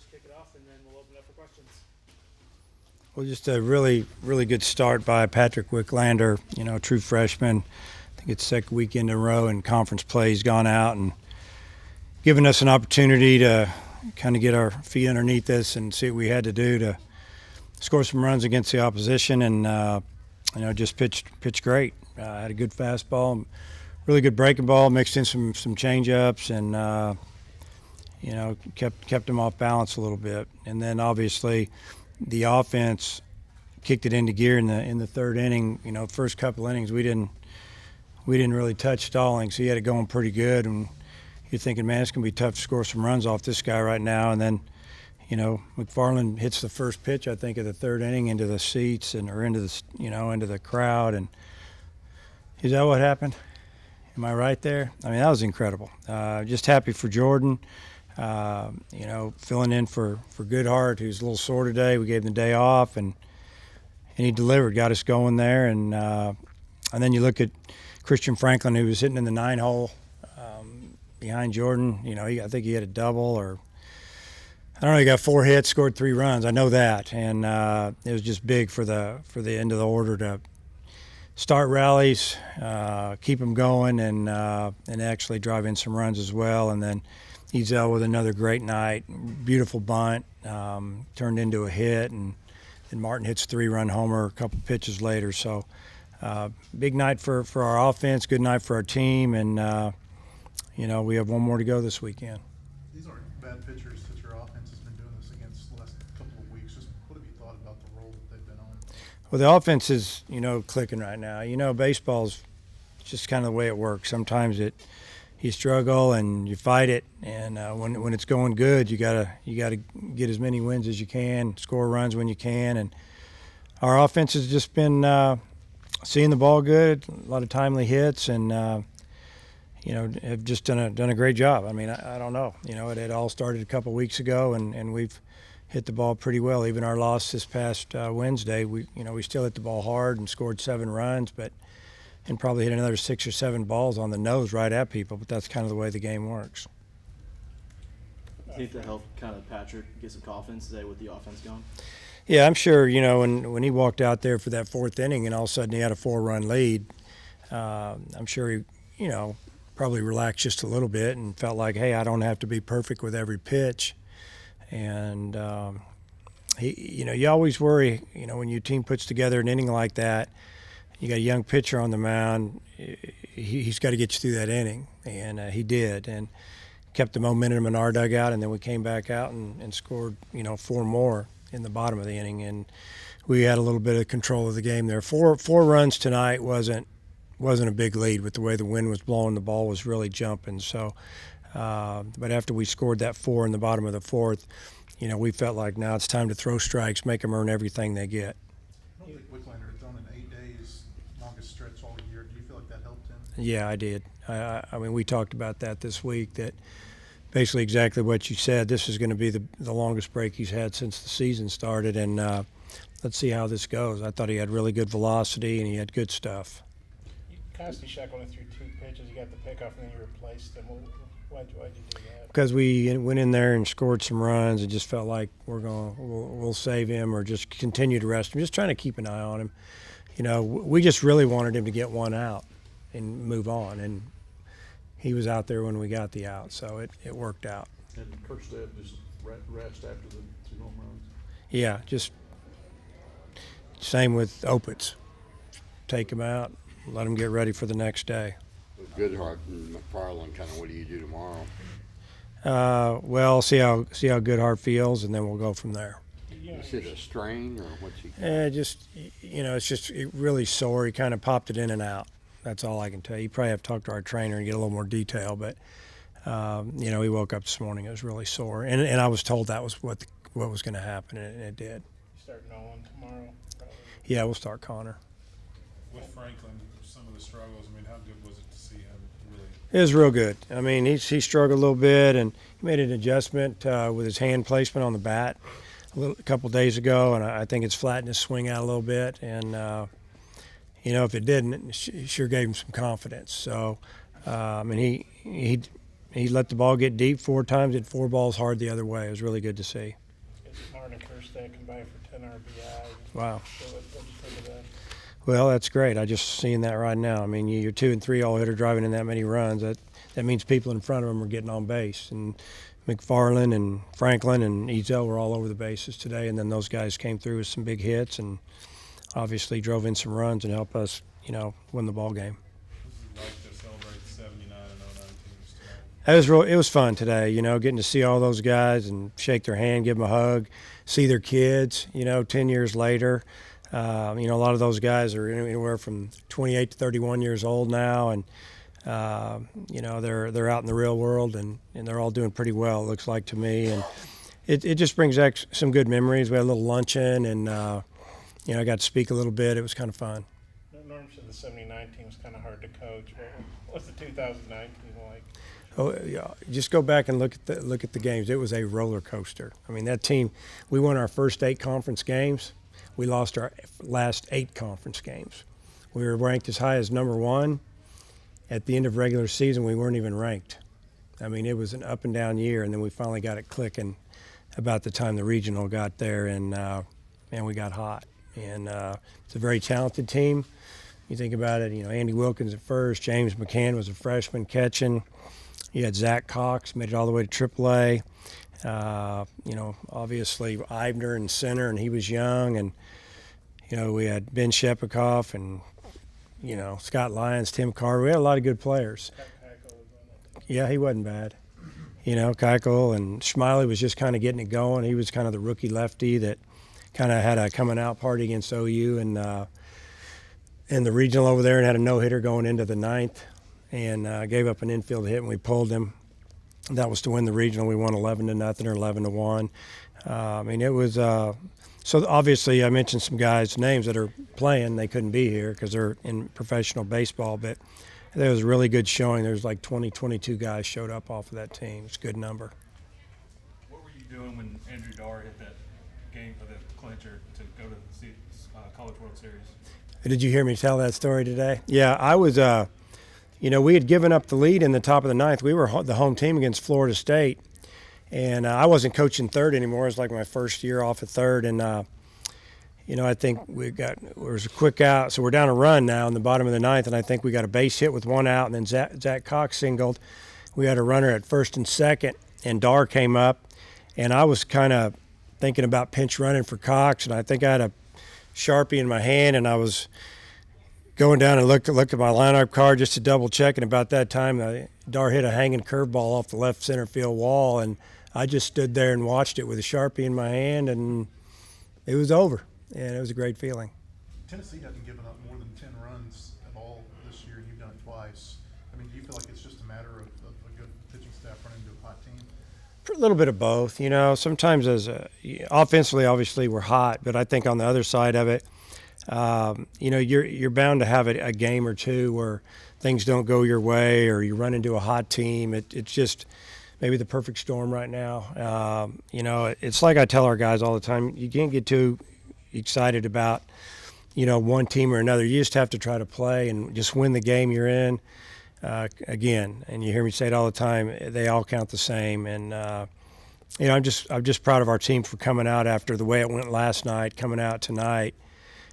just kick it off, and then we'll open it up for questions. Well, just a really, really good start by Patrick Wicklander, true freshman. I think it's second weekend in a row in conference play. He's gone out and given us an opportunity to kind of get our feet underneath us and see what we had to do to score some runs against the opposition, and just pitched great. Had a good fastball, really good breaking ball, mixed in some change-ups, and kept him off balance a little bit. And then obviously the offense kicked it into gear in the third inning. First couple innings we didn't really touch Stallings. He had it going pretty good, and you're thinking, man, it's going to be tough to score some runs off this guy right now. And then, McFarland hits the first pitch, I think, of the third inning into the seats or into the crowd. And is that what happened? Am I right there? I mean, that was incredible. Just happy for Jordan. Filling in for Goodhart, who's a little sore today. We gave him the day off, and he delivered, got us going there. And then you look at Christian Franklin, who was hitting in the 9-hole behind Jordan. I think he had a double, or I don't know. He got 4 hits, scored 3 runs. I know that, and it was just big for the end of the order to start rallies, keep them going, and actually drive in some runs as well. And then Ezel with another great night, beautiful bunt, turned into a hit, and then Martin hits a 3-run homer a couple pitches later. So big night for our offense, good night for our team, and we have one more to go this weekend. These aren't bad pitchers that your offense has been doing this against the last couple of weeks. Just what have you thought about the role that they've been on? Well, the offense is, clicking right now. Baseball's just kind of the way it works. Sometimes you struggle and you fight it, and when it's going good, you gotta get as many wins as you can, score runs when you can, and our offense has just been seeing the ball good, a lot of timely hits, and have just done a great job. I mean, I don't know, it had all started a couple weeks ago, and we've hit the ball pretty well. Even our loss this past Wednesday, we still hit the ball hard and scored 7 runs, and probably hit another 6 or 7 balls on the nose right at people. But that's kind of the way the game works. You think that helped kind of Patrick get some confidence today with the offense going? Yeah, I'm sure. When he walked out there for that 4th inning, and all of a sudden he had a 4-run lead, I'm sure he, probably relaxed just a little bit and felt like, hey, I don't have to be perfect with every pitch. And you always worry, when your team puts together an inning like that. You got a young pitcher on the mound. He's got to get you through that inning, and he did, and kept the momentum in our dugout. And then we came back out and scored, 4 more in the bottom of the inning, and we had a little bit of control of the game there. Four runs tonight wasn't a big lead with the way the wind was blowing. The ball was really jumping. So, but after we scored that 4 in the bottom of the 4th, we felt like now it's time to throw strikes, make them earn everything they get. I don't think Wicklander had thrown in 8 days, longest stretch all year. Do you feel like that helped him? Yeah, I did. I mean, we talked about that this week, that basically exactly what you said. This is going to be the longest break he's had since the season started, and let's see how this goes. I thought he had really good velocity, and he had good stuff. Kostychuk only threw 2 pitches. You got the pickoff, and then you replaced him. Why'd you do that? Because we went in there and scored some runs and just felt like we'll save him or just continue to rest him. Just trying to keep an eye on him. We just really wanted him to get one out and move on, and he was out there when we got the out, so it worked out. And Kirkstad just rest after the 2 home runs. Yeah, just same with Opitz. Take him out, let him get ready for the next day. With Goodhart and McFarland, kind of what do you do tomorrow? Well, see how Goodhart feels, and then we'll go from there. Is it a strain or what's he? It's just really sore. He kind of popped it in and out. That's all I can tell you. You probably have to talk to our trainer and get a little more detail, but he woke up this morning. It was really sore, and I was told that was what was going to happen, and it did. You start Nolan tomorrow, probably. Yeah, we'll start Connor. With Franklin, some of the struggles, I mean, how good was it to see him really? It was real good. I mean, he struggled a little bit, and he made an adjustment with his hand placement on the bat a couple days ago, and I think it's flattened his swing out a little bit. And if it didn't, it sure gave him some confidence. So, and he he let the ball get deep 4 times, hit 4 balls hard the other way. It was really good to see. Martin Kerstad combined for 10 RBI. Wow. So what'd you think of that? Well, that's great. I just seen that right now. I mean, you're 2 and 3 all hitter driving in that many runs. That means people in front of them are getting on base. And McFarland and Franklin and Ezel were all over the bases today. And then those guys came through with some big hits and obviously drove in some runs and helped us, win the ball game. This is like to celebrate 79 and 09 teams tonight. It was fun today, getting to see all those guys and shake their hand, give them a hug, see their kids, 10 years later. A lot of those guys are anywhere from 28 to 31 years old now, and they're out in the real world, and they're all doing pretty well, it looks like to me. And it just brings back some good memories. We had a little luncheon, and I got to speak a little bit. It was kind of fun. Norm said the 79 team was kind of hard to coach. What's the 2009 team like? Oh yeah, just go back and look at the games. It was a roller coaster. I mean, that team. We won our first 8 conference games. We lost our last 8 conference games. We were ranked as high as number 1. At the end of regular season, we weren't even ranked. I mean, it was an up and down year, and then we finally got it clicking about the time the regional got there, and we got hot. And it's a very talented team. You think about it, Andy Wilkins at first, James McCann was a freshman catching. You had Zach Cox, made it all the way to AAA. Obviously Eibner in center, and he was young. And, we had Ben Shepikoff and, Scott Lyons, Tim Carter. We had a lot of good players. Yeah, he wasn't bad. Keuchel and Schmiley was just kind of getting it going. He was kind of the rookie lefty that kind of had a coming out party against OU and the regional over there, and had a no-hitter going into the 9th, and gave up an infield hit, and we pulled him. That was to win the regional. We won 11-0 or 11-1. It was so obviously I mentioned some guys' names that are playing. They couldn't be here because they're in professional baseball, but there was a really good showing. There's like 22 guys showed up off of that team. It's a good number. What were you doing when Andrew Dar hit that game for the clincher to go to the College World Series? Did you hear me tell that story today? Yeah, I was, we had given up the lead in the top of the 9th. We were the home team against Florida State, and I wasn't coaching third anymore. It was like my first year off at third, and, I think there was a quick out. So we're down a run now in the bottom of the 9th, and I think we got a base hit with 1 out, and then Zach Cox singled. We had a runner at first and second, and Dar came up, and I was kind of thinking about pinch running for Cox, and I think I had a Sharpie in my hand, and I was going down and looked at my lineup card just to double check. And about that time, Dar hit a hanging curveball off the left center field wall, and I just stood there and watched it with a Sharpie in my hand, and it was over, and it was a great feeling. Tennessee hasn't given up more than 10 runs at all this year, and you've done it twice. I mean, do you feel like it's just a matter of a good pitching staff running into a hot team? A little bit of both, Sometimes offensively, obviously, we're hot, but I think on the other side of it, you're bound to have a game or two where things don't go your way, or you run into a hot team. It's just maybe the perfect storm right now. It's like I tell our guys all the time: you can't get too excited about one team or another. You just have to try to play and just win the game you're in. Again, and you hear me say it all the time, they all count the same. And, I'm just proud of our team for coming out after the way it went last night, coming out tonight,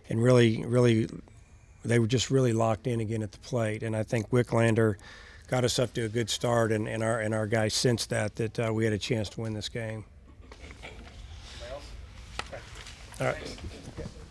and really, they were just really locked in again at the plate. And I think Wicklander got us up to a good start, and our guys sensed that we had a chance to win this game. All right.